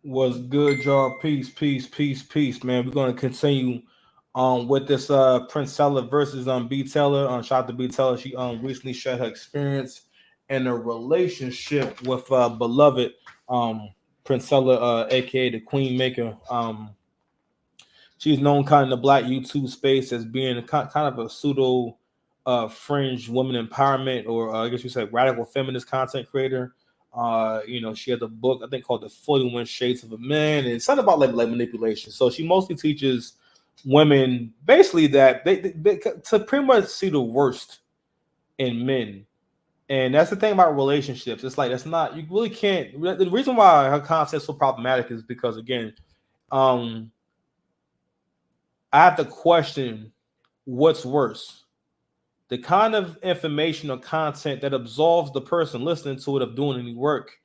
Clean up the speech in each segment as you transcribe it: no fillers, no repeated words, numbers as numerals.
Was good, y'all. Peace, peace, peace, peace, man. We're gonna continue with this Princella versus B Teller. Shout out to B Teller. She recently shared her experience in a relationship with beloved um Princella, aka the Queen Maker. She's known kind of in the black YouTube space as being kind of a pseudo fringe woman empowerment, or I guess you say radical feminist content creator. She has a book I think called The 41 Shades of a Man, and it's something about like manipulation. So she mostly teaches women basically that they to pretty much see the worst in men. And that's the thing about relationships. It's like that's not you really can't. The reason why her content is so problematic is because again, um, I have to question what's worse, the kind of information or content that absolves the person listening to it of doing any work,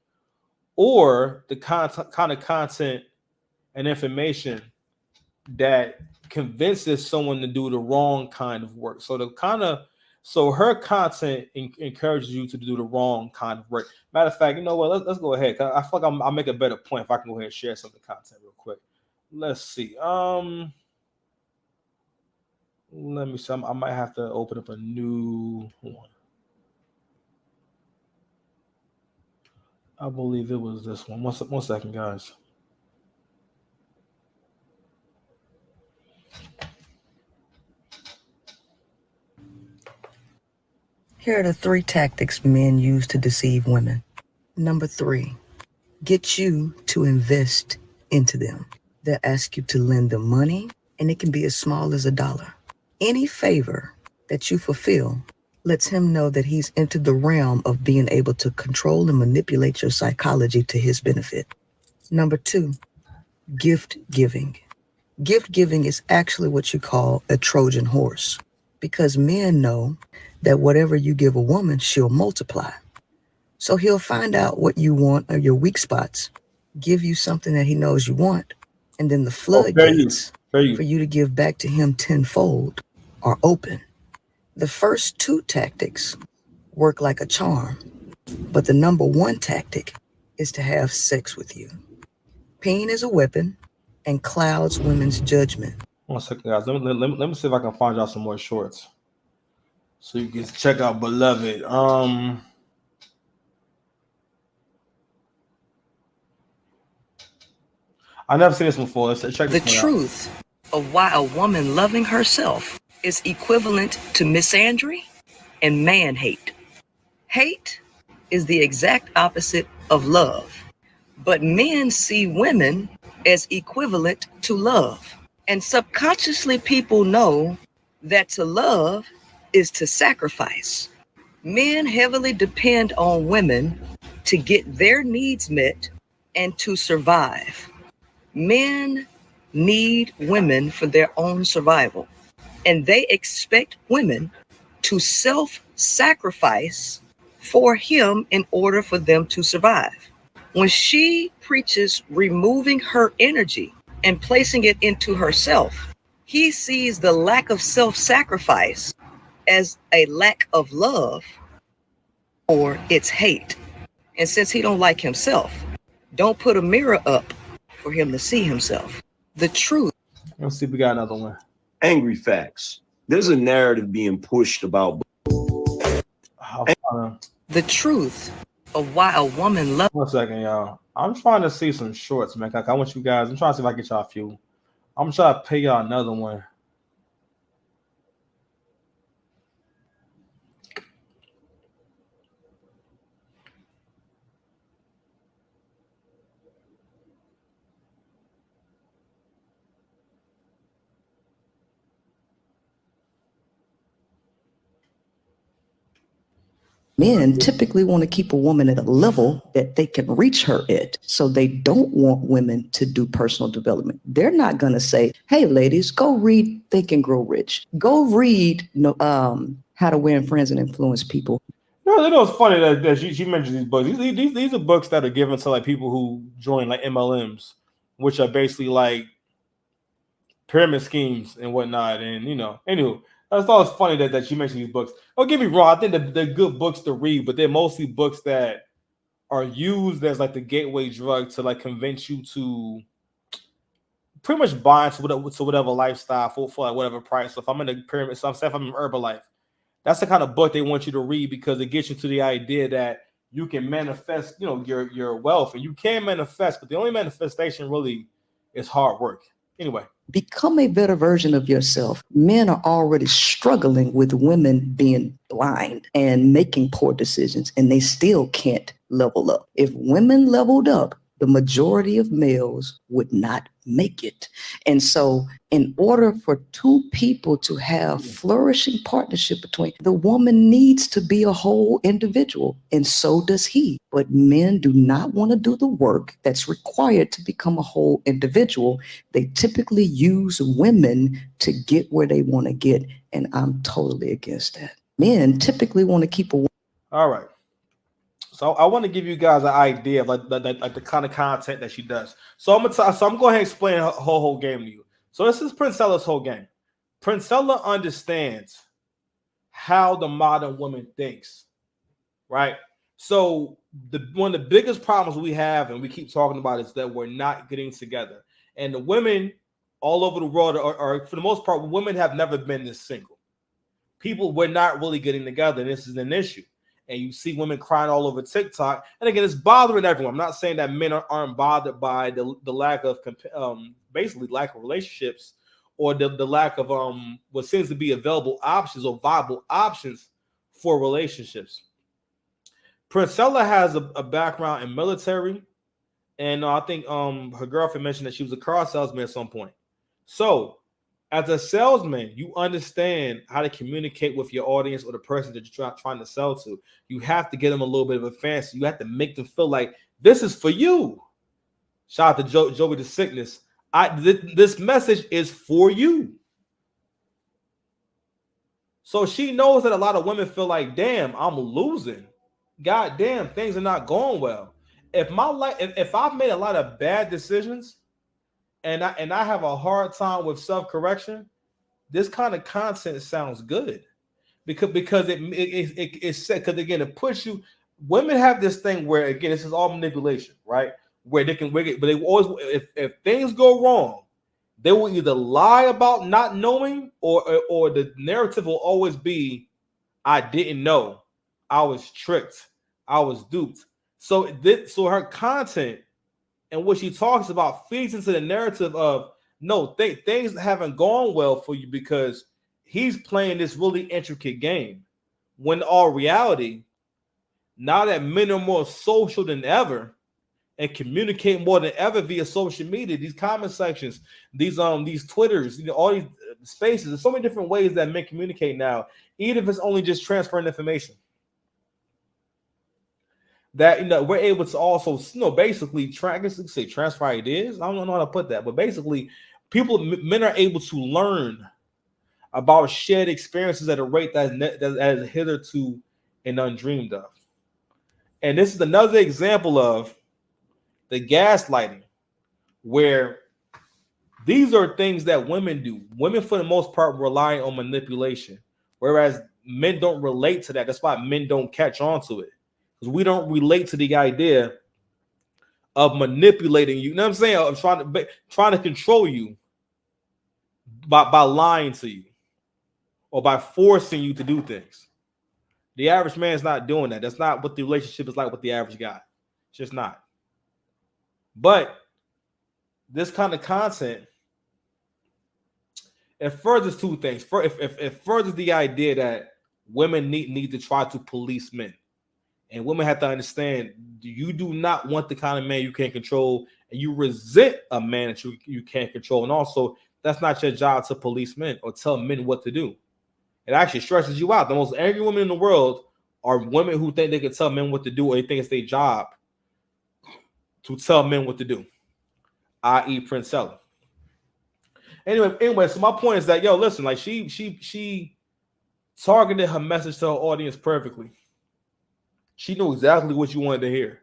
or the kind of content and information that convinces someone to do the wrong kind of work. So her content encourages you to do the wrong kind of work. Matter of fact, you know what? Let's go ahead. I feel like I'll make a better point if I can go ahead and share some of the content real quick. Let's see. Let me see. I might have to open up a new one. I believe it was this one. One second, guys. Here are the 3 tactics men use to deceive women. Number 3, get you to invest into them. They'll ask you to lend them money, and it can be as small as $1. Any favor that you fulfill lets him know that he's entered the realm of being able to control and manipulate your psychology to his benefit. Number 2, gift giving. Gift giving is actually what you call a Trojan horse, because men know that whatever you give a woman, she'll multiply. So he'll find out what you want or your weak spots, give you something that he knows you want, and then the floodgates for you to give back to him tenfold are open. The first 2 tactics work like a charm, but the number 1 tactic is to have sex with you. Pain is a weapon and clouds women's judgment. 1 second, guys. Let me see if I can find y'all some more shorts, so you can check out Beloved. I never seen this before. Let's check this The truth of why a woman loving herself is equivalent to misandry and man hate. Hate is the exact opposite of love, but men see women as equivalent to love. And subconsciously, people know that to love is to sacrifice. Men heavily depend on women to get their needs met and to survive. Men need women for their own survival, and they expect women to self-sacrifice for him in order for them to survive. When she preaches removing her energy and placing it into herself, he sees the lack of self-sacrifice as a lack of love, or it's hate. And since he don't like himself, don't put a mirror up for him to see himself. The truth. Let's see if we got another one. Angry facts. There's a narrative being pushed about the truth of why a woman loves. 1 second, y'all. I'm trying to see some shorts, man. I want you guys. I'm trying to see if I can get y'all a few. I'm trying to pay y'all another one. Men typically want to keep a woman at a level that they can reach her at. So they don't want women to do personal development. They're not going to say, hey, ladies, go read Think and Grow Rich. Go read How to Win Friends and Influence People. No, you know, it's funny that she mentioned these books. These are books that are given to like people who join like MLMs, which are basically like pyramid schemes and whatnot. And, anyway. I thought it's funny that she mentioned these books. Don't get me wrong. I think they're good books to read, but they're mostly books that are used as like the gateway drug to like convince you to pretty much buy into whatever lifestyle for like whatever price. So if I'm in a pyramid, so if I'm in Herbalife, that's the kind of book they want you to read because it gets you to the idea that you can manifest, your wealth, and you can manifest, but the only manifestation really is hard work. Anyway. Become a better version of yourself. Men are already struggling with women being blind and making poor decisions, and they still can't level up. If women leveled up, the majority of males would not make it. And so in order for two people to have flourishing partnership between, the woman needs to be a whole individual, and so does he. But men do not want to do the work that's required to become a whole individual. They typically use women to get where they want to get, and I'm totally against that. Men typically want to keep a. All right. So I want to give you guys an idea of like the kind of content that she does. So I'm going to explain her whole game to you. So this is Princella's whole game. Princella understands how the modern woman thinks, right? So one of the biggest problems we have, and we keep talking about, is that we're not getting together. And the women all over the world are for the most part, women have never been this single. We're not really getting together, and this is an issue. And you see women crying all over TikTok. And again, it's bothering everyone. I'm not saying that men aren't bothered by the lack of basically lack of relationships, or the lack of what seems to be available options or viable options for relationships. Princella has a background in military, and I think her girlfriend mentioned that she was a car salesman at some point. So as a salesman, you understand how to communicate with your audience or the person that you're trying to sell to. You have to give them a little bit of a fancy. You have to make them feel like this is for you. Shout out to Joey the Sickness. This message is for you. So she knows that a lot of women feel like, damn, I'm losing. God damn, things are not going well. If I've made a lot of bad decisions, and I have a hard time with self-correction, this kind of content sounds good because it's set, because again, it puts you. Women have this thing where, again, this is all manipulation, right? Where they can, but they always, if things go wrong, they will either lie about not knowing, or the narrative will always be, I didn't know, I was tricked, I was duped. So her content and what she talks about feeds into the narrative of, no, things haven't gone well for you because he's playing this really intricate game. When in all reality, now that men are more social than ever and communicate more than ever via social media, these comment sections, these Twitters, all these spaces, there's so many different ways that men communicate now, even if it's only just transferring information. That we're able to also basically transfer ideas. I don't know how to put that, but basically, men are able to learn about shared experiences at a rate that is hitherto and undreamed of. And this is another example of the gaslighting, where these are things that women do. Women, for the most part, rely on manipulation, whereas men don't relate to that. That's why men don't catch on to it. Because we don't relate to the idea of manipulating you. You know what I'm saying? Of trying to control you by lying to you or by forcing you to do things. The average man's not doing that. That's not what the relationship is like with the average guy. It's just not. But this kind of content, it furthers two things. It furthers the idea that women need to try to police men. And women have to understand, you do not want the kind of man you can't control, and you resent a man that you can't control. And also, that's not your job to police men or tell men what to do. It actually stresses you out. The most angry women in the world are women who think they can tell men what to do, or they think it's their job to tell men what to do, i.e. Princella. Anyway, so my point is that, listen, like she targeted her message to her audience perfectly. She knew exactly what you wanted to hear.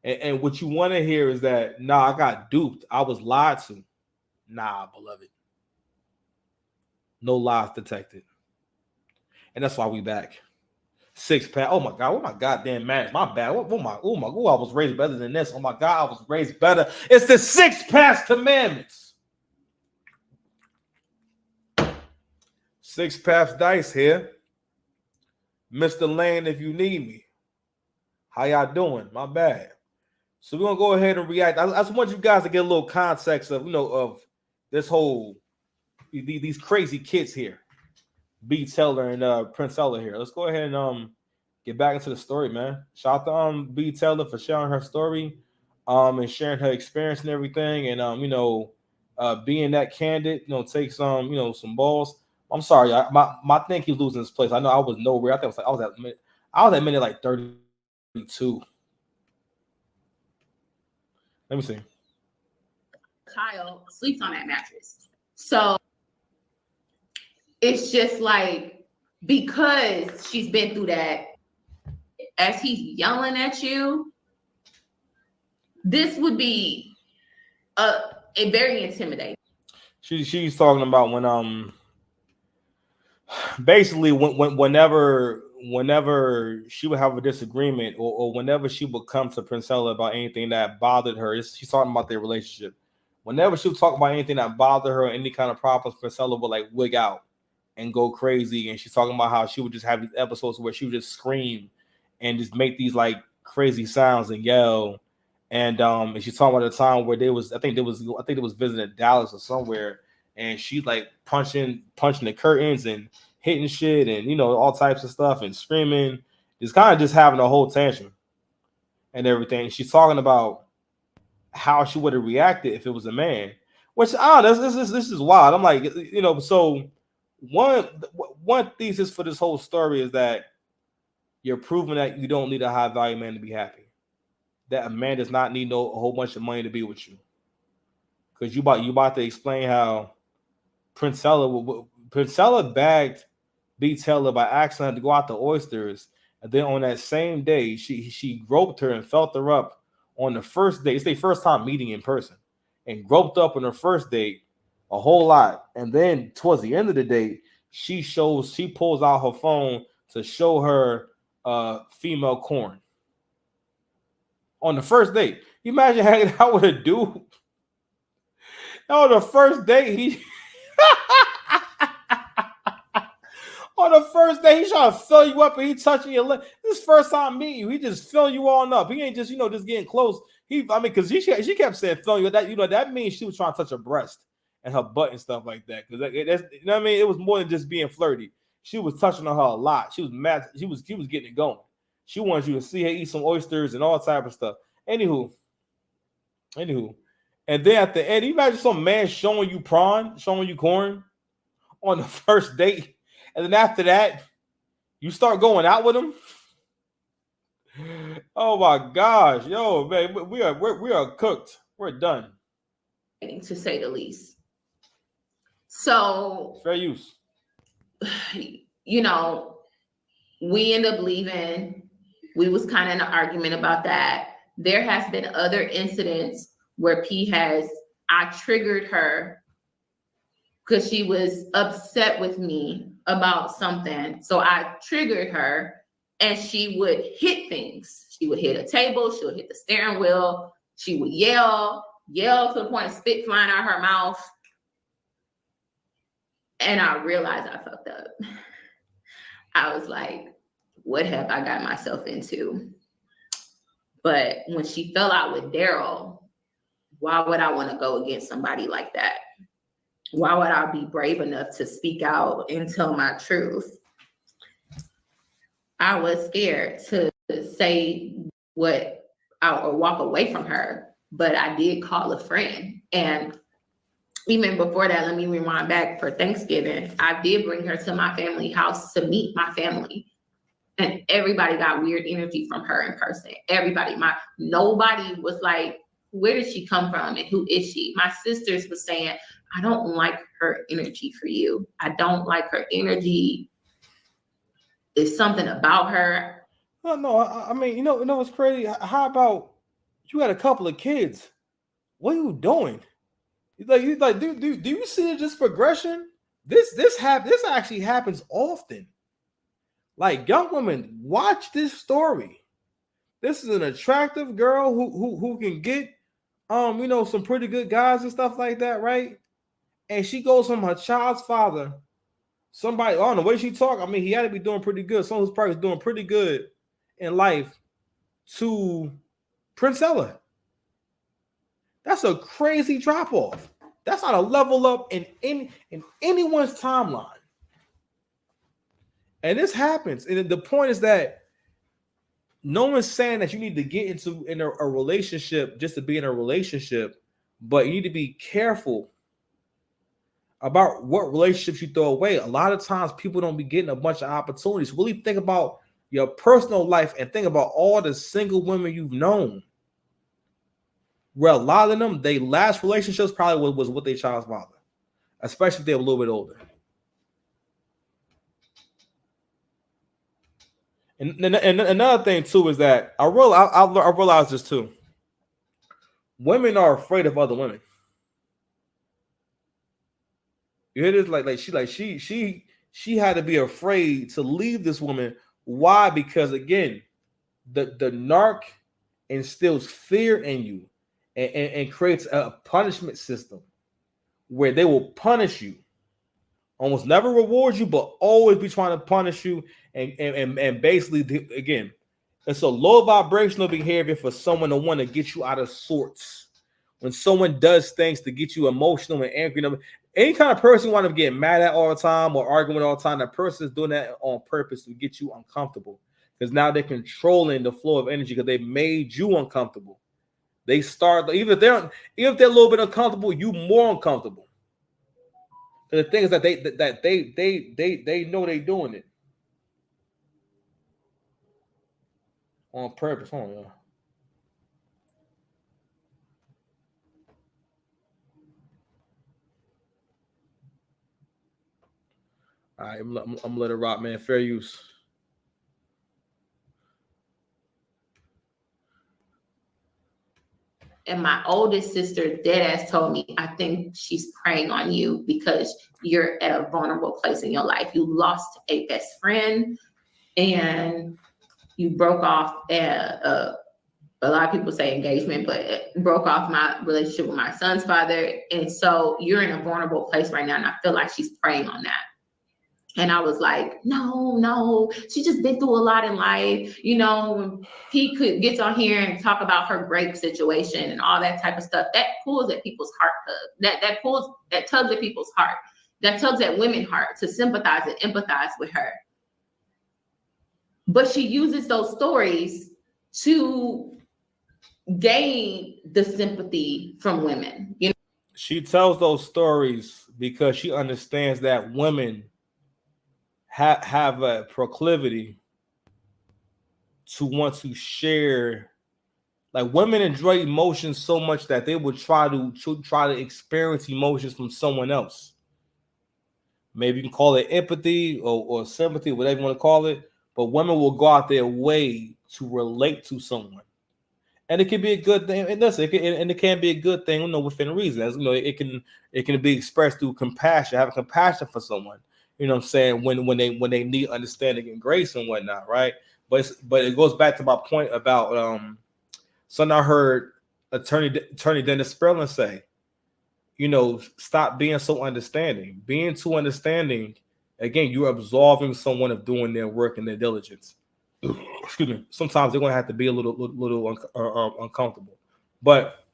And what you want to hear is that, I got duped. I was lied to. Nah, beloved. No lies detected. And that's why we back. Six pack. Oh my god, what my goddamn man? My bad. Oh, I was raised better than this. Oh my god, I was raised better. It's the 6 past commandments. 6 paths dice here. Mr. Lane, if you need me. How y'all doing? My bad. So we're gonna go ahead and react. I just want you guys to get a little context of of this whole these crazy kids here. B Teller and Princella here. Let's go ahead and get back into the story, man. Shout out to B Teller for sharing her story, and sharing her experience and everything, and being that candid, take some balls. I'm sorry, my thing keeps losing its place. I know I was nowhere. I think I was at minute like 32. Let me see. Child sleeps on that mattress. So it's just like, because she's been through that, as he's yelling at you, this would be a very intimidating. She's talking about when basically whenever she would have a disagreement or whenever she would come to Princella about anything that bothered her, she's talking about their relationship. Whenever she would talk about anything that bothered her, any kind of problems, Princella would like wig out and go crazy. And she's talking about how she would just have these episodes where she would just scream and just make these like crazy sounds and yell. And she's talking about the time where I think it was visiting Dallas or somewhere, and she's like punching the curtains and hitting shit and all types of stuff and screaming, just kind of just having a whole tantrum and everything. She's talking about how she would have reacted if it was a man, which this is wild. I'm like, so one thesis for this whole story is that you're proving that you don't need a high value man to be happy. That a man does not need a whole bunch of money to be with you. Because you about to explain how Princella bagged B Teller by accident to go out to Oysters, and then on that same day she groped her and felt her up on the first date. It's their first time meeting in person, and groped up on her first date a whole lot. And then towards the end of the date, she pulls out her phone to show her female corn on the first date. You imagine hanging out with a dude on the first date. He on the first day, he's trying to fill you up and he touching your lip. This first time meeting you, he just filling you all up. He ain't just just getting close. Because she kept saying filling you. That means she was trying to touch her breast and her butt and stuff like that. Because that's what I mean. It was more than just being flirty. She was touching on her a lot. She was mad. She was getting it going. She wanted you to see her eat some oysters and all type of stuff. Anywho, and then at the end, you imagine some man showing you corn on the first date. And then after that, you start going out with him. Oh my gosh, yo, man, we are cooked. We're done, to say the least. So fair use. We end up leaving. We was kind of in an argument about that. There has been other incidents where I triggered her because she was upset with me about something. So I triggered her and she would hit things. She would hit a table. She would hit the steering wheel. She would yell to the point of spit flying out her mouth. And I realized I fucked up. I was like, what have I got myself into? But when she fell out with Daryl, why would I want to go against somebody like that? Why would I be brave enough to speak out and tell my truth? I was scared to say or walk away from her, but I did call a friend. And even before that, let me rewind back. For Thanksgiving, I did bring her to my family house to meet my family. And everybody got weird energy from her in person. Nobody was like, where did she come from and who is she? My sisters were saying, I don't like her energy for you. I don't like her energy. There's something about her. No, I mean, what's crazy? How about you had a couple of kids? What are you doing? Do you see this progression? This actually happens often. Like, young women, watch this story. This is an attractive girl who can get some pretty good guys and stuff like that, right? And she goes from her child's father, somebody on the way she talk. I mean, he had to be doing pretty good. Someone who's probably doing pretty good in life to Princella. That's a crazy drop off. That's not a level up in anyone's timeline. And this happens. And the point is that no one's saying that you need to get into a relationship just to be in a relationship, but you need to be careful about what relationships you throw away. A lot of times people don't be getting a bunch of opportunities. Really think about your personal life and think about all the single women you've known. Where a lot of them, they last relationships probably was with their child's father, especially if they're a little bit older. And another thing too is that I realize this too. Women are afraid of other women. You hear this? She had to be afraid to leave this woman. Why? Because again, the narc instills fear in you and creates a punishment system where they will punish you. Almost never reward you, but always be trying to punish you. And basically, again, it's a low vibrational behavior for someone to want to get you out of sorts. When someone does things to get you emotional and angry, any kind of person you want to get mad at all the time or arguing all the time, that person is doing that on purpose to get you uncomfortable. Because now they're controlling the flow of energy because they made you uncomfortable. They start, even if they're a little bit uncomfortable, you more uncomfortable. The thing is that they know they're doing it on purpose. Hold on, y'all. All right, I'm gonna let it rock, man. Fair use. And my oldest sister dead ass told me, I think she's preying on you because you're at a vulnerable place in your life. You lost a best friend and you broke off a lot of people say engagement, but it broke off my relationship with my son's father. And so you're in a vulnerable place right now. And I feel like she's preying on that. And I was like, no, she just been through a lot in life. When P gets on here and talk about her grape situation and all that type of stuff, that pulls at people's heart. That tugs at people's heart. That tugs at women's heart to sympathize and empathize with her. But she uses those stories to gain the sympathy from women. She tells those stories because she understands that women have a proclivity to want to share. Like, women enjoy emotions so much that they would try to experience emotions from someone else. Maybe you can call it empathy or sympathy, whatever you want to call it. But women will go out their way to relate to someone, and it can be a good thing. And it can be a good thing, within reason. As it can be expressed through compassion, having compassion for someone. You know what I'm saying? When they need understanding and grace and whatnot, right? But it goes back to my point about something I heard attorney Dennis Sperling say. Stop being so understanding. Being too understanding, again, you're absolving someone of doing their work and their diligence. Excuse me. Sometimes they're going to have to be a little uncomfortable, but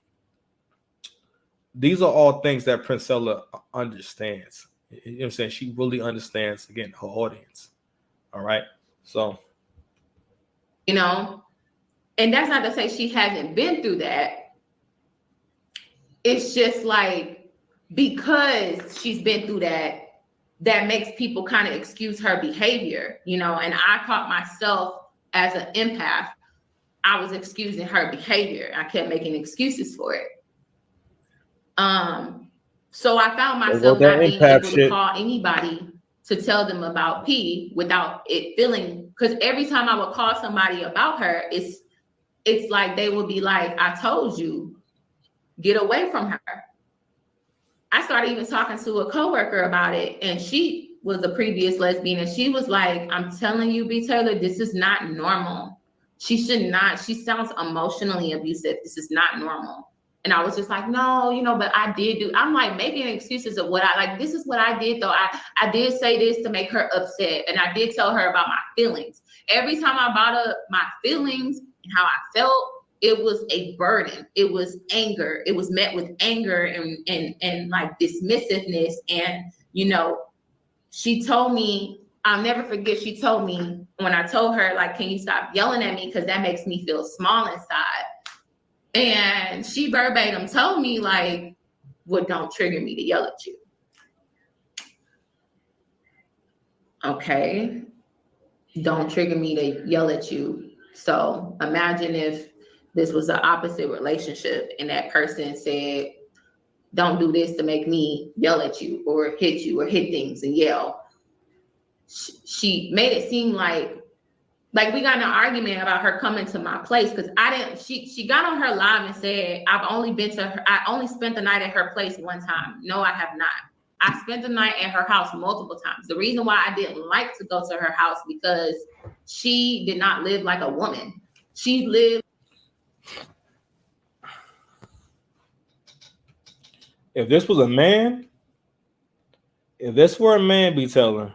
these are all things that Princella understands. You know what I'm saying? She really understands, again, her audience. All right. So, and that's not to say she hasn't been through that. It's just like, because she's been through that makes people kind of excuse her behavior, and I caught myself as an empath. I was excusing her behavior. I kept making excuses for it. So I found myself not being able to call anybody to tell them about P without it feeling, because every time I would call somebody about her, it's like they would be like, I told you, get away from her. I started even talking to a coworker about it, and she was a previous lesbian, and she was like, I'm telling you, B. Taylor, this is not normal. She sounds emotionally abusive. This is not normal. And I was just like, no, but I did do, I'm like making excuses of this is what I did though. I did say this to make her upset. And I did tell her about my feelings. Every time I brought up my feelings and how I felt, it was a burden. It was anger. It was met with anger and like dismissiveness. And, she told me, I'll never forget, she told me when I told her, like, can you stop yelling at me? Because that makes me feel small inside. And she verbatim told me, like, well, don't trigger me to yell at you. Okay. Don't trigger me to yell at you. So imagine if this was an opposite relationship and that person said, don't do this to make me yell at you or hit things and yell. She made it seem like we got in an argument about her coming to my place because she got on her live and said, I only spent the night at her place one time. No, I have not. I spent the night at her house multiple times. The reason why I didn't like to go to her house because she did not live like a woman. She lived. If this were a man, B. Taylor,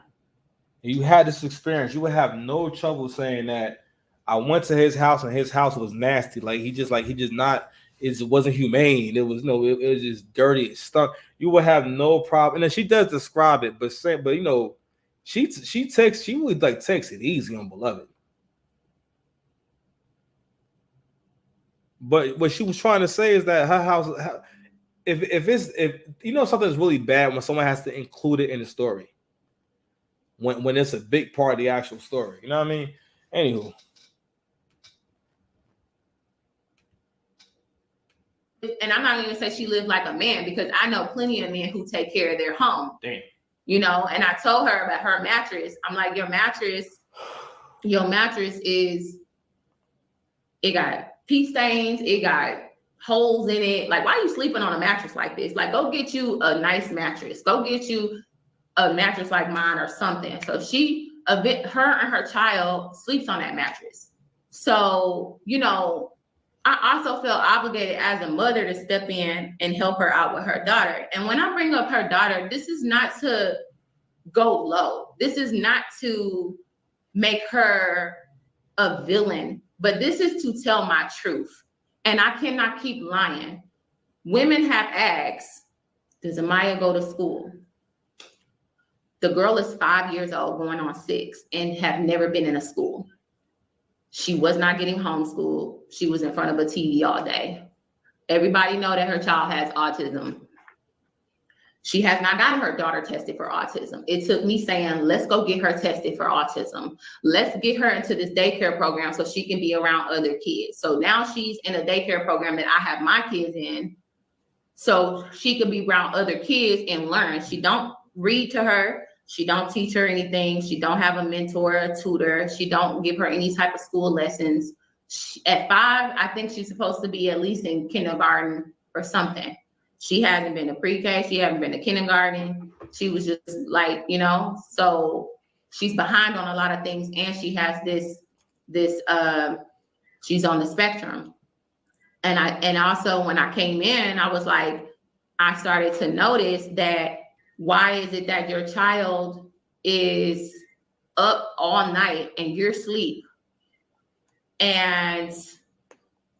you had this experience, you would have no trouble saying that I went to his house and his house was nasty. It wasn't humane. It was it was just dirty. It stunk. You would have no problem. And then she does describe it, but she would like takes it easy on Beloved. But what she was trying to say is that her house, if something's really bad when someone has to include it in the story. When it's a big part of the actual story. You know what I mean? Anywho. And I'm not even gonna say she lived like a man because I know plenty of men who take care of their home. Damn. And I told her about her mattress. I'm like, your mattress it got pee stains, it got holes in it. Like, why are you sleeping on a mattress like this? Like, go get you a nice mattress. Go get you a mattress like mine or something. So her and her child sleeps on that mattress. So, I also felt obligated as a mother to step in and help her out with her daughter. And when I bring up her daughter, this is not to go low. This is not to make her a villain, but this is to tell my truth. And I cannot keep lying. Women have asked, does Amaya go to school? The girl is 5 years old, going on 6, and have never been in a school. She was not getting homeschooled. She was in front of a TV all day. Everybody know that her child has autism. She has not gotten her daughter tested for autism. It took me saying, let's go get her tested for autism. Let's get her into this daycare program so she can be around other kids. So now she's in a daycare program that I have my kids in so she can be around other kids and learn. She don't read to her. She don't teach her anything. She don't have a mentor, a tutor. She don't give her any type of school lessons. At 5, I think she's supposed to be at least in kindergarten or something. She hasn't been to pre-K. She hasn't been to kindergarten. She was just like, so she's behind on a lot of things. And she has she's on the spectrum. And also when I came in, I was like, I started to notice that why is it that your child is up all night and you're asleep? And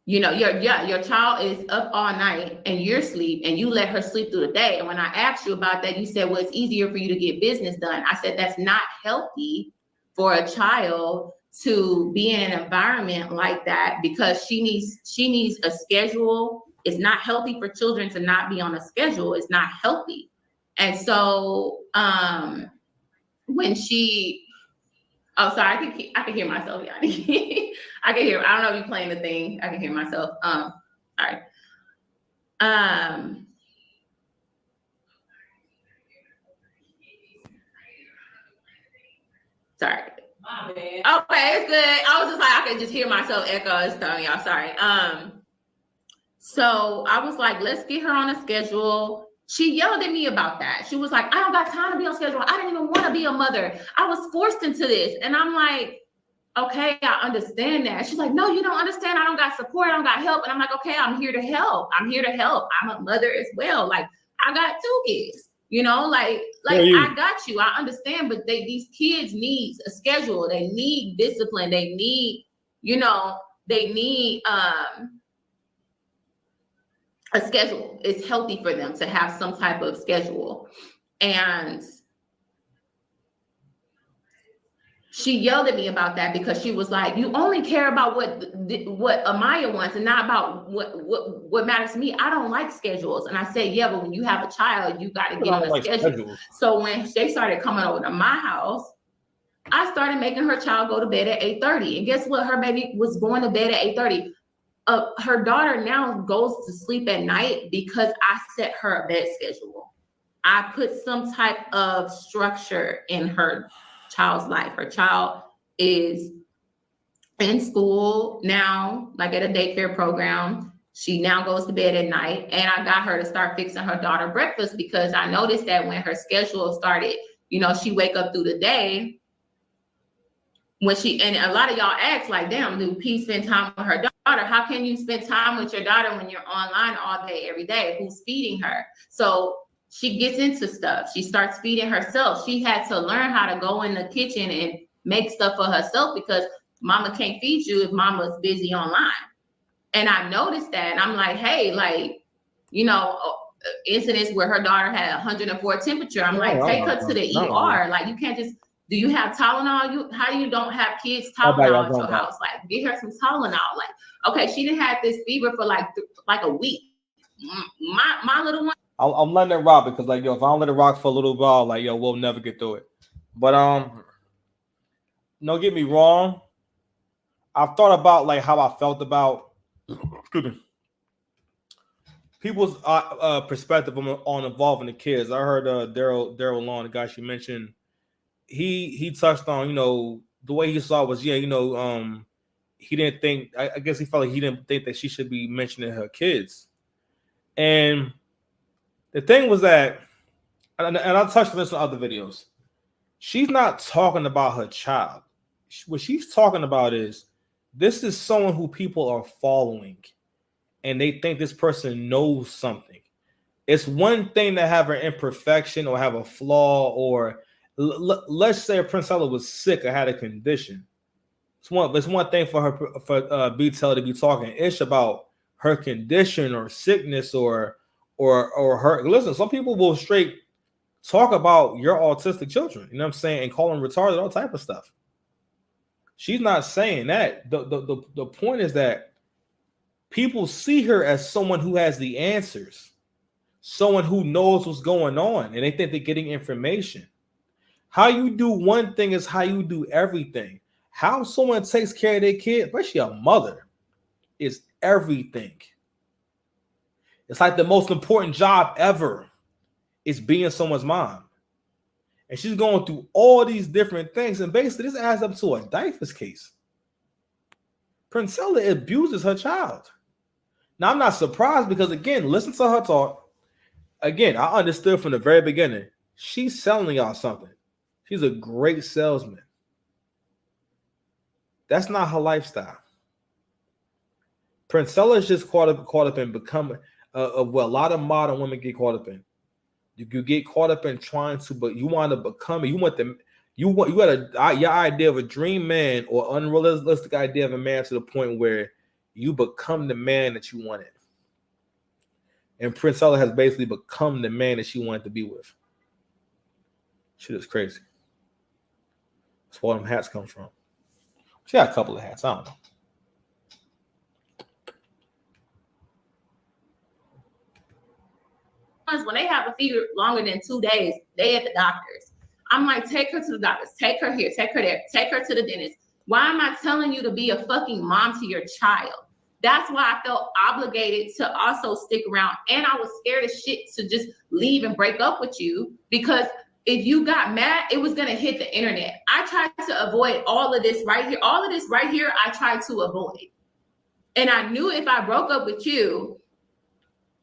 your child is up all night and you're asleep and you let her sleep through the day. And when I asked you about that, you said, well, it's easier for you to get business done. I said, that's not healthy for a child to be in an environment like that because she needs a schedule. It's not healthy for children to not be on a schedule. It's not healthy. And so when she, sorry, I can hear myself, Yanni. I can hear, I don't know if you're playing the thing. I can hear myself. All right. Sorry. My bad. Okay, it's good. I was just like, I could just hear myself echo. It's telling y'all, sorry. So I was like, let's get her on a schedule. She yelled at me about that. She was like, I don't got time to be on schedule. I didn't even want to be a mother. I was forced into this. And I'm like, okay, I understand that. She's like, no, you don't understand. I don't got support. I don't got help. And I'm like, okay, I'm here to help. I'm here to help. I'm a mother as well. Like, I got 2 kids, you know, like I got you. I understand, but these kids need a schedule. They need discipline. They need, you know, they need a schedule. It's healthy for them to have some type of schedule. And she yelled at me about that because she was like, you only care about what Amaya wants and not about what matters to me. I don't like schedules. And I said, yeah, but when you have a child, you got to get on a schedule. So when they started coming over to my house, I started making her child go to bed at 8:30. And guess what? Her baby was going to bed at 8:30. Her daughter now goes to sleep at night because I set her a bed schedule. I put some type of structure in her child's life. Her child is in school now, like at a daycare program. She now goes to bed at night. And I got her to start fixing her daughter breakfast because I noticed that when her schedule started, you know, she wake up through the day. When and a lot of y'all ask, like, damn, do P spend time with her daughter? How can you spend time with your daughter when you're online all day, every day? Who's feeding her? So she gets into stuff. She starts feeding herself. She had to learn how to go in the kitchen and make stuff for herself because mama can't feed you if mama's busy online. And I noticed that. And I'm like, hey, like, you know, incidents where her daughter had 104 temperature. I'm like, take her to the ER. Like, you can't just. Do you have Tylenol? How you don't have kids Tylenol at your house? Like, get her some Tylenol. Like, okay, she didn't have this fever for like a week. My little one. I'm letting it rock because, like, yo, if I don't let it rock for a little while, like, yo, we'll never get through it. But don't get me wrong. I've thought about like how I felt about people's perspective on involving the kids. I heard Daryl Long, the guy she mentioned. He touched on, you know, the way he saw it was, yeah, you know, he didn't think, I guess he felt like he didn't think that she should be mentioning her kids. And the thing was that, and I touched on this in other videos, she's not talking about her child. What she's talking about is, this is someone who people are following and they think this person knows something. It's one thing to have an imperfection or have a flaw, or let's say Princella was sick or had a condition. It's one thing for Princella to be talking ish about her condition or sickness or her. Listen, some people will straight talk about your autistic children, you know what I'm saying, and call them retarded, all type of stuff. She's not saying that. The point is that people see her as someone who has the answers, someone who knows what's going on, and they think they're getting information. How you do one thing is how you do everything. How someone takes care of their kid, especially a mother, is everything. It's like the most important job ever is being someone's mom. And she's going through all these different things. And basically, this adds up to a DIFUS case. Princella abuses her child. Now, I'm not surprised because, again, listen to her talk. Again, I understood from the very beginning. She's selling y'all something. She's a great salesman. That's not her lifestyle. Princella is just caught up in becoming what a lot of modern women get caught up in. You get caught up in trying to, but you want to become it. You got your idea of a dream man or unrealistic idea of a man to the point where you become the man that you wanted. And Princella has basically become the man that she wanted to be with. Shit is crazy. That's where them hats come from. She got a couple of hats. I don't know. When they have a fever longer than 2 days, they at the doctors. I'm like, take her to the doctors, take her here, take her there, take her to the dentist. Why am I telling you to be a fucking mom to your child? That's why I felt obligated to also stick around. And I was scared as shit to just leave and break up with you, because if you got mad, it was going to hit the internet. I tried to avoid all of this right here. All of this right here, I tried to avoid. And I knew if I broke up with you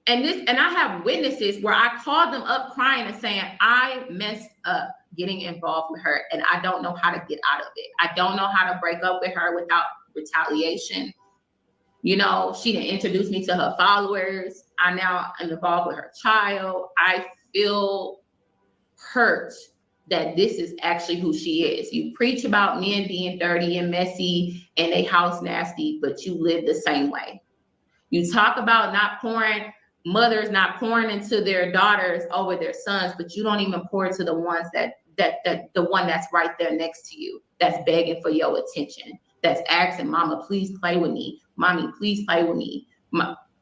and I have witnesses where I called them up crying and saying, I messed up getting involved with her and I don't know how to get out of it. I don't know how to break up with her without retaliation. You know, she didn't introduce me to her followers. I now am involved with her child. I feel hurt that this is actually who she is. You preach about men being dirty and messy and they house nasty, but you live the same way. You talk about mothers not pouring into their daughters over their sons, but you don't even pour to the ones that the one that's right there next to you, that's begging for your attention, that's asking, mama, please play with me. Mommy, please play with me.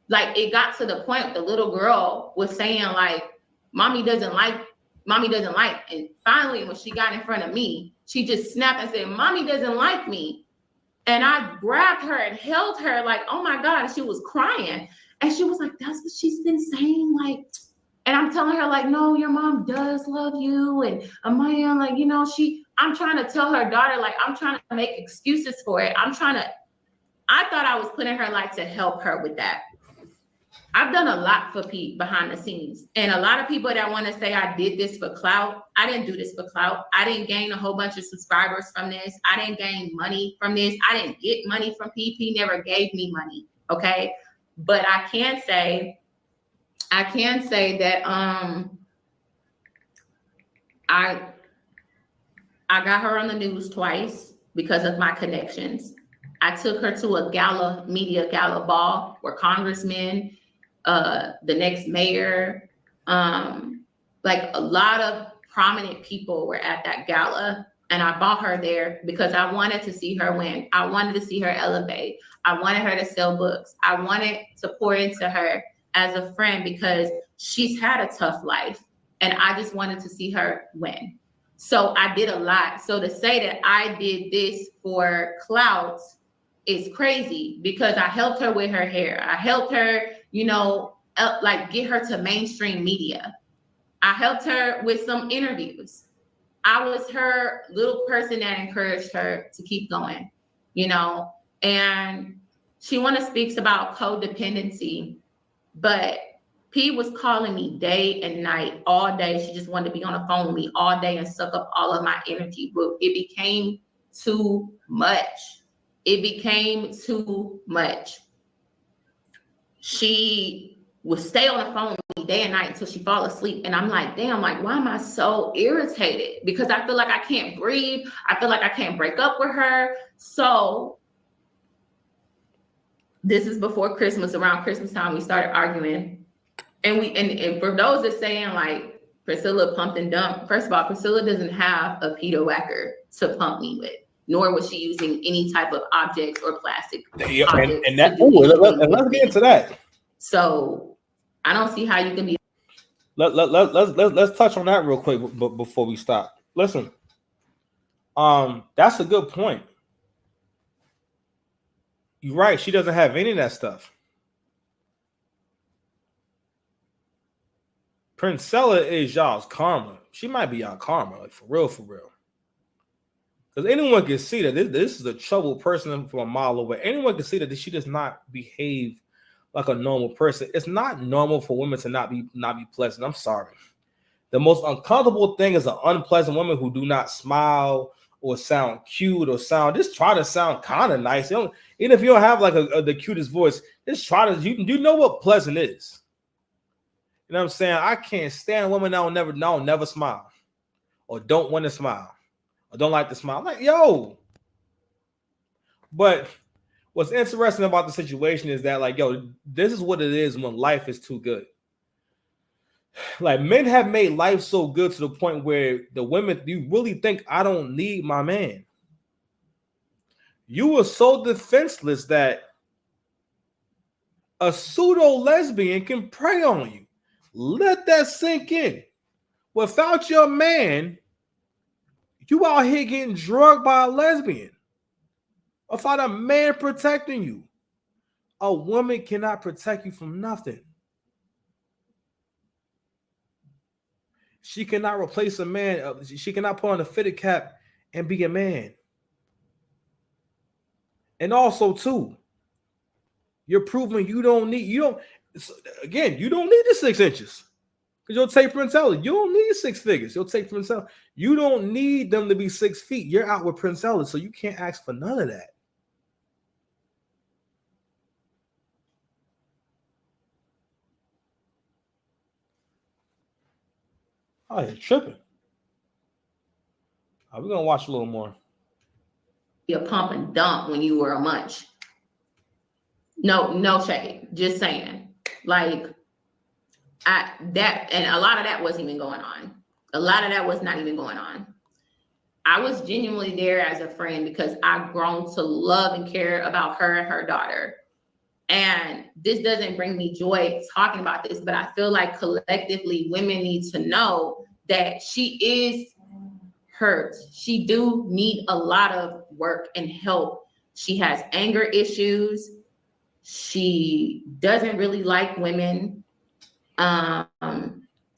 Like, it got to the point the little girl was saying, like, mommy doesn't like. And finally, when she got in front of me, she just snapped and said, mommy doesn't like me. And I grabbed her and held her like, oh my God. And she was crying. And she was like, that's what she's been saying. Like, and I'm telling her, like, no, your mom does love you. And Amaya, like, you know, I'm trying to tell her daughter, like, I'm trying to make excuses for it. I thought I was putting her like to help her with that. I've done a lot for Pete behind the scenes. And a lot of people that want to say I did this for clout, I didn't do this for clout. I didn't gain a whole bunch of subscribers from this. I didn't gain money from this. I didn't get money from Pete. He never gave me money. Okay. But I can say that I got her on the news twice because of my connections. I took her to a media gala ball where congressmen, the next mayor, like a lot of prominent people were at that gala. And I bought her there because I wanted to see her win. I wanted to see her elevate. I wanted her to sell books. I wanted to pour into her as a friend because she's had a tough life. And I just wanted to see her win. So I did a lot. So to say that I did this for clout is crazy because I helped her with her hair. I helped her, you know, like get her to mainstream media. I helped her with some interviews. I was her little person that encouraged her to keep going, you know, and she speaks about codependency, but P was calling me day and night, all day. She just wanted to be on the phone with me all day and suck up all of my energy. But it became too much. It became too much. She would stay on the phone with me day and night until she fall asleep. And I'm like, damn, like, why am I so irritated? Because I feel like I can't breathe. I feel like I can't break up with her. So this is before Christmas. Around Christmas time, we started arguing. And for those that saying like Priscilla pumped and dumped, first of all, Priscilla doesn't have a pedo whacker to pump me with, nor was she using any type of objects or plastic. Yeah, and let's get into that. So I don't see how you can be. Let's touch on that real quick before we stop. Listen, that's a good point. You're right. She doesn't have any of that stuff. Princella is y'all's karma. She might be y'all karma, like for real. Because anyone can see that this is a troubled person from a mile away. Anyone can see that she does not behave like a normal person. It's not normal for women to not be pleasant. I'm sorry. The most uncomfortable thing is an unpleasant woman who do not smile or sound cute or just try to sound kind of nice. Even if you don't have like the cutest voice, just try to. You know what pleasant is. You know what I'm saying? I can't stand women that will never smile or don't want to smile or don't like to smile. I'm like, yo. But what's interesting about the situation is that, like, yo, this is what it is when life is too good. Like, men have made life so good to the point where the women, you really think I don't need my man. You were so defenseless that a pseudo lesbian can prey on you. Let that sink in. Without your man, you out here getting drugged by a lesbian. Without a man protecting you. A woman cannot protect you from nothing. She cannot replace a man. She cannot put on a fitted cap and be a man. And also, too, you're proving you don't. again, you don't need the 6 inches. Because you'll take Princella. You don't need 6 figures. You'll take Princella. You don't need them to be 6 feet. You're out with Princella, so you can't ask for none of that. Oh, you're tripping. We're going to watch a little more. A pump and dump when you were a munch. No shade. Just saying. Like, that, and a lot of that wasn't even going on. A lot of that was not even going on. I was genuinely there as a friend because I've grown to love and care about her and her daughter. And this doesn't bring me joy talking about this, but I feel like collectively women need to know that she is hurt. She do need a lot of work and help. She has anger issues. She doesn't really like women. A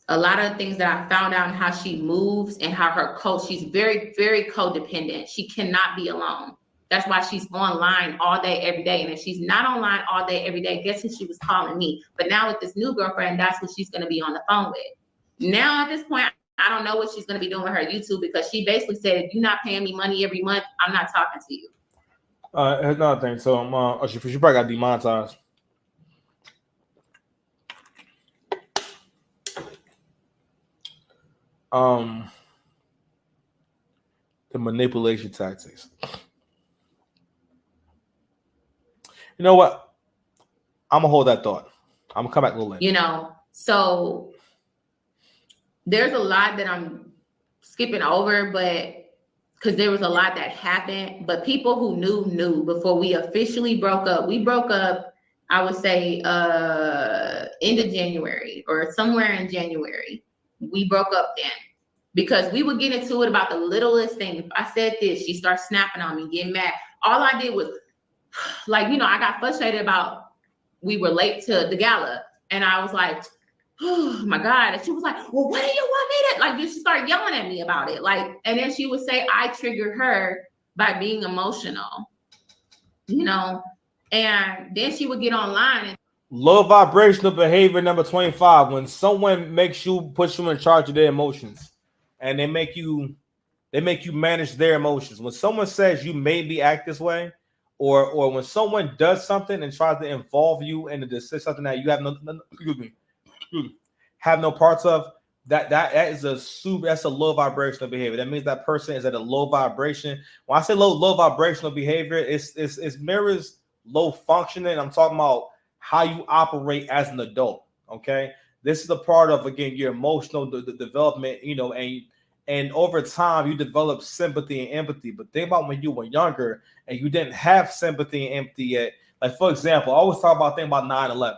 lot of things that I found out how she moves and how she's very, very codependent. She cannot be alone. That's why she's online all day, every day. And if she's not online all day, every day, guess who she was calling me? But now with this new girlfriend, that's what she's going to be on the phone with. Now at this point, I don't know what she's going to be doing with her YouTube because she basically said, if you're not paying me money every month, I'm not talking to you. Here's another thing. So she probably got demonetized. The manipulation tactics. You know what? I'm gonna hold that thought. I'm gonna come back a little later. So there's a lot that I'm skipping over, but because there was a lot that happened, but people who knew before we officially broke up. We broke up, I would say, end of January or somewhere in January. We broke up then because we would get into it about the littlest thing. If I said this, she starts snapping on me, getting mad. All I did was, I got frustrated about we were late to the gala, and I was like, oh my God. And she was like, well, what do you want me to, she started yelling at me about it. And then she would say, I triggered her by being emotional, and then she would get online and low vibrational behavior number 25. When someone puts you in charge of their emotions and they make you manage their emotions. When someone says you made me act this way, or when someone does something and tries to involve you in something that you have have no parts of, that's a low vibrational behavior. That means that person is at a low vibration. When I say low vibrational behavior, it mirrors low functioning. I'm talking about how you operate as an adult. Okay, this is a part of, again, your emotional development. And over time you develop sympathy and empathy. But think about when you were younger and you didn't have sympathy and empathy yet. Like, for example, I always talk about 9/11.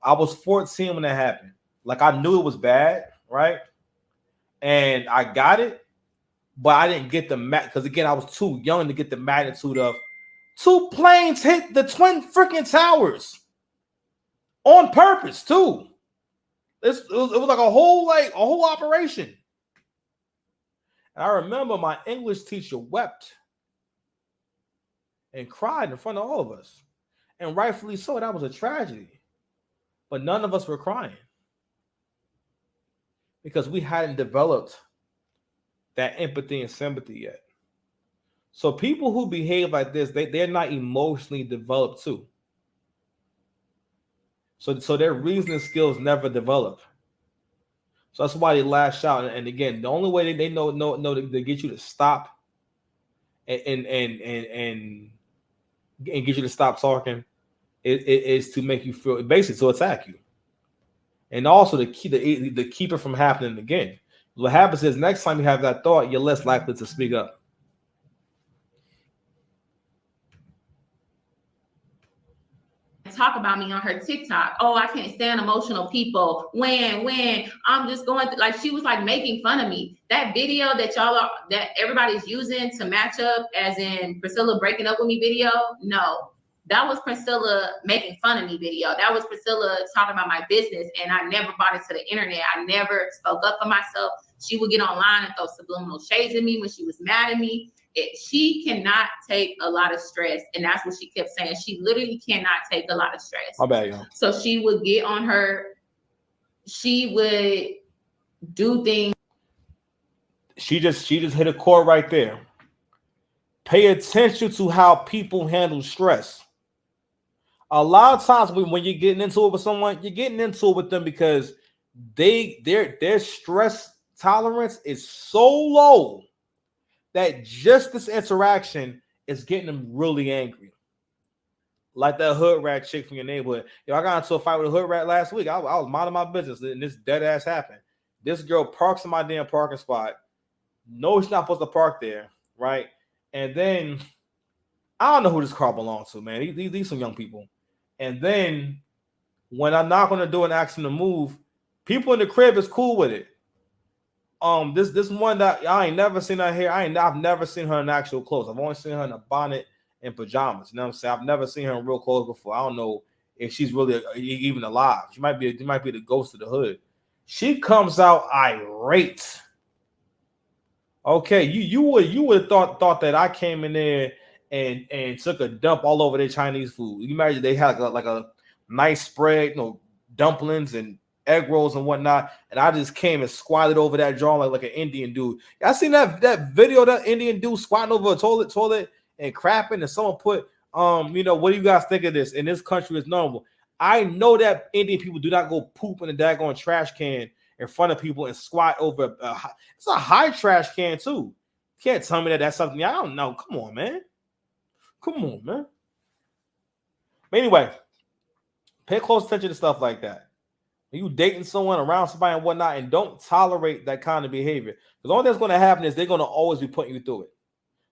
I was 14 when that happened. I knew it was bad, right? And I got it, but I didn't get the because again, I was too young to get the magnitude of 2 planes hit the twin freaking towers on purpose too. It was like a whole operation. And I remember my English teacher wept and cried in front of all of us, and rightfully so. That was a tragedy, but none of us were crying because we hadn't developed that empathy and sympathy yet. So people who behave like this, they're not emotionally developed too. So their reasoning skills never develop. So that's why they lash out. And again, the only way they know to get you to stop and get you to stop talking is to make you feel, basically to attack you. And also to keep it from happening again. What happens is next time you have that thought, you're less likely to speak up. Talk about me on her TikTok. Oh, I can't stand emotional people. When I'm just going through, she was making fun of me. That video that everybody's using to match up, as in Priscilla breaking up with me video. No, that was Priscilla making fun of me video. That was Priscilla talking about my business, and I never brought it to the internet. I never spoke up for myself. She would get online and throw subliminal shades at me when she was mad at me. she cannot take a lot of stress. And that's what she kept saying. She literally cannot take a lot of stress. My bad, yo. So she would get on her, she would do things. She just hit a chord right there. Pay attention to how people handle stress. A lot of times when you're getting into it with someone, you're getting into it with them because their stress tolerance is so low that just this interaction is getting them really angry. Like that hood rat chick from your neighborhood. Yo, I got into a fight with a hood rat last week. I was minding my business and this dead ass happened. This girl parks in my damn parking spot. No, she's not supposed to park there, right? And then I don't know who this car belongs to, man. These some young people. And then when I knock on the door and ask them to move, people in the crib is cool with it. This one that I ain't never seen her hair. I've never seen her in actual clothes. I've only seen her in a bonnet and pajamas. You know what I'm saying? I've never seen her in real clothes before. I don't know if she's really even alive. She might be the ghost of the hood. She comes out irate. Okay, you would have thought that I came in there and took a dump all over their Chinese food. You imagine they had like a nice spread, dumplings and egg rolls and whatnot, and I just came and squatted over that jar like an Indian dude. I seen that video of that Indian dude squatting over a toilet and crapping, and someone put what do you guys think of this? In this country is normal. I know that Indian people do not go poop in a daggone trash can in front of people and squat over it's a high trash can too. You can't tell me that that's something I don't know. Come on, man. But anyway, pay close attention to stuff like that. When you dating someone, around somebody and whatnot, and don't tolerate that kind of behavior. Because all that's going to happen is they're going to always be putting you through it.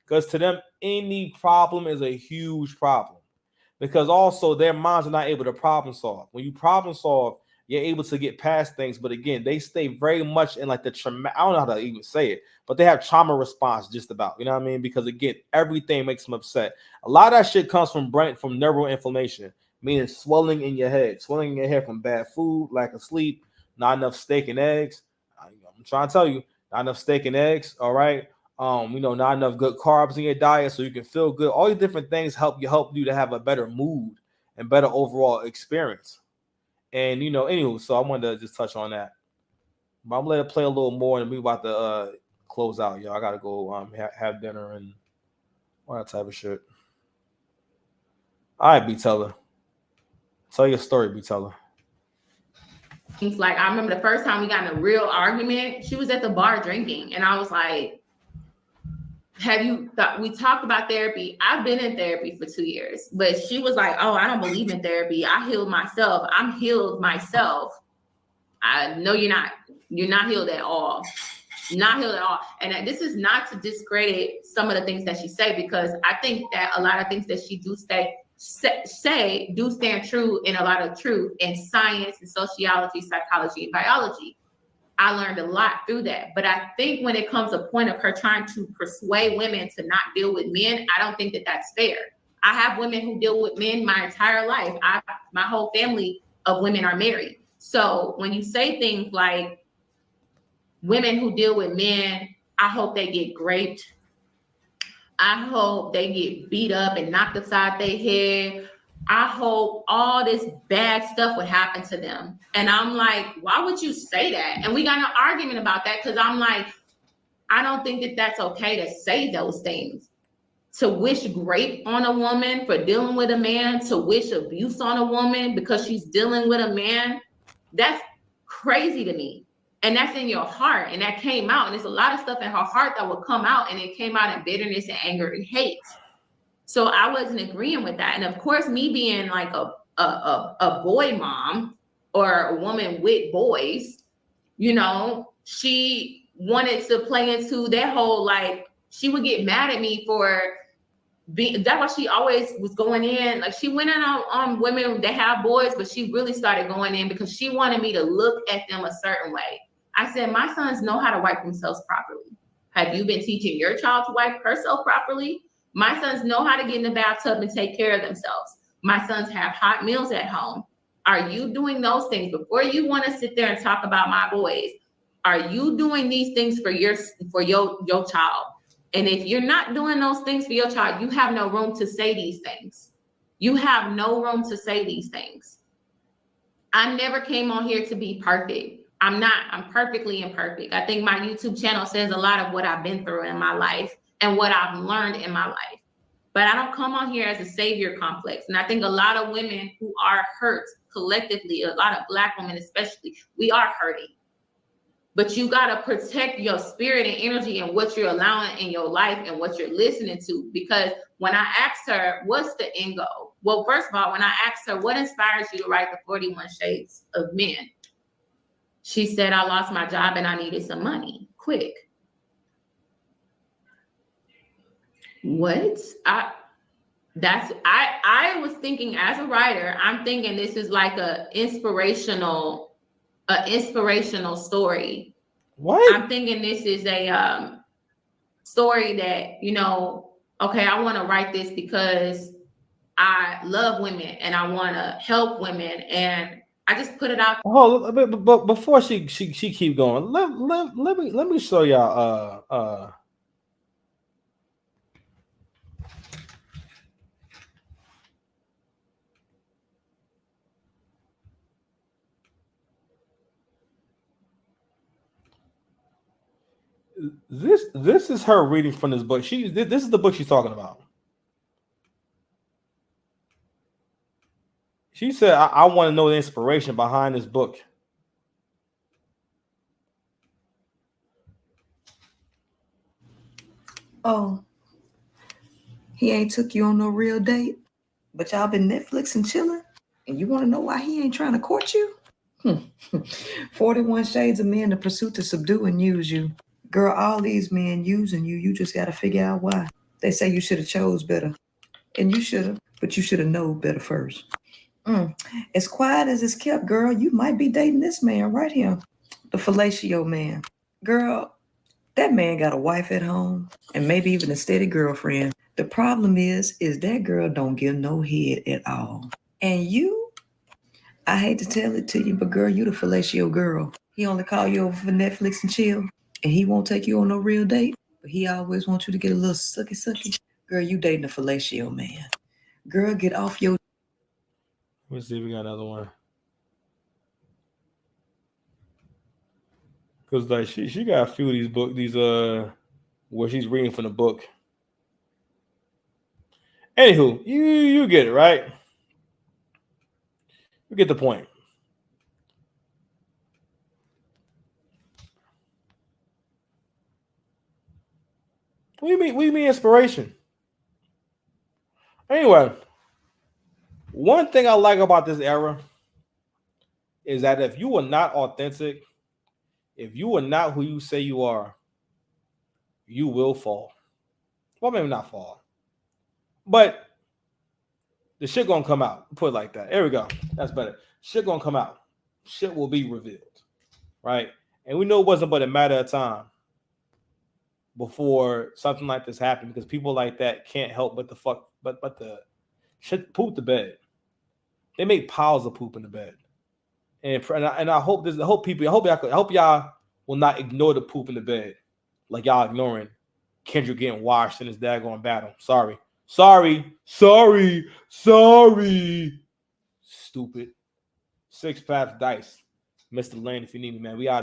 Because to them, any problem is a huge problem. Because also their minds are not able to problem solve. When you problem solve, you're able to get past things. But again, they stay very much in like the trauma. I don't know how to even say it, but they have trauma response just about. You know what I mean? Because again, everything makes them upset. A lot of that shit comes from neural inflammation, meaning swelling in your head from bad food, lack of sleep, not enough steak and eggs. I'm trying to tell you, not enough steak and eggs. All right. Not enough good carbs in your diet so you can feel good. All these different things help you to have a better mood and better overall experience. And anywho, so I wanted to just touch on that. But I'm gonna let it play a little more, and we about to close out, y'all. I gotta go have dinner and all that type of shit. All right, B Teller. Tell your story, B Teller. Things like I remember the first time we got in a real argument, she was at the bar drinking, and I was like, we talked about therapy. I've been in therapy for 2 years, but she was like, oh, I don't believe in therapy. I healed myself. I'm healed myself. I know you're not healed at all. Not healed at all. And this is not to discredit some of the things that she say, because I think that a lot of things that she do say do stand true in a lot of truth in science and sociology, psychology, and biology. I learned a lot through that. But I think when it comes to a point of her trying to persuade women to not deal with men, I don't think that that's fair. I have women who deal with men my entire life. My whole family of women are married. So when you say things like women who deal with men, I hope they get raped. I hope they get beat up and knocked upside their head. I hope all this bad stuff would happen to them. And I'm like, why would you say that? And we got an argument about that because I'm like, I don't think that that's okay to say those things. To wish rape on a woman for dealing with a man, to wish abuse on a woman because she's dealing with a man, that's crazy to me. And that's in your heart. And that came out. And there's a lot of stuff in her heart that would come out. And it came out in bitterness and anger and hate. So I wasn't agreeing with that. And of course, me being like a boy mom or a woman with boys, she wanted to play into that whole, like, she would get mad at me for being, that's why she always was going in. Like, she went in on women that have boys, but she really started going in because she wanted me to look at them a certain way. I said, my sons know how to wipe themselves properly. Have you been teaching your child to wipe herself properly? My sons know how to get in the bathtub and take care of themselves. My sons have hot meals at home. Are you doing those things before you want to sit there and talk about my boys? Are you doing these things for your child? And if you're not doing those things for your child, you have no room to say these things. You have no room to say these things. I never came on here to be perfect. I'm not. I'm perfectly imperfect. I think my YouTube channel says a lot of what I've been through in my life and what I've learned in my life. But I don't come on here as a savior complex. And I think a lot of women who are hurt collectively, a lot of Black women especially, we are hurting. But you got to protect your spirit and energy and what you're allowing in your life and what you're listening to. Because when I asked her, what's the end goal? Well, first of all, when I asked her, what inspires you to write the 41 Shades of Men? She said, I lost my job and I needed some money, quick. What? I was thinking as a writer, I'm thinking this is like an inspirational story. What? I'm thinking this is a story that, you know, okay, I want to write this because I love women and I want to help women, and I just put it out. Oh, but before she keep going, let me show y'all this is her reading from this book. This is the book she's talking about. She said, I want to know the inspiration behind this book. Oh, he ain't took you on no real date, but y'all been Netflix and chilling, and you want to know why he ain't trying to court you? 41 Shades of Men, the pursuit to subdue and use you. Girl, all these men using you, you just got to figure out why. They say you should have chose better, and you should have, but you should have known better first. As quiet as it's kept, girl, you might be dating this man right here, the fellatio man. Girl, that man got a wife at home and maybe even a steady girlfriend. The problem is that girl don't give no head at all. And you, I hate to tell it to you, but girl, you the fellatio girl. He only call you over for Netflix and chill, and he won't take you on no real date, but he always wants you to get a little sucky. Girl, you dating a fellatio man. Girl, get off your... Let's see if we got another one. Because like she got a few of these where she's reading from the book. Anywho, you get it, right? You get the point. What do you mean inspiration? Anyway, one thing I like about this era is that if you are not authentic, if you are not who you say you are, you will fall. Well, maybe not fall, but the shit gonna come out. Put it like that. There we go. That's better. Shit gonna come out. Shit will be revealed, right? And we know it wasn't but a matter of time before something like this happened, because people like that can't help but the shit poop the bed. They make piles of poop in the bed, and I hope y'all will not ignore the poop in the bed like y'all ignoring Kendrick getting washed in his daggone battle. Sorry. Stupid. 6 paths dice. Mr. Lane, if you need me, man. We out.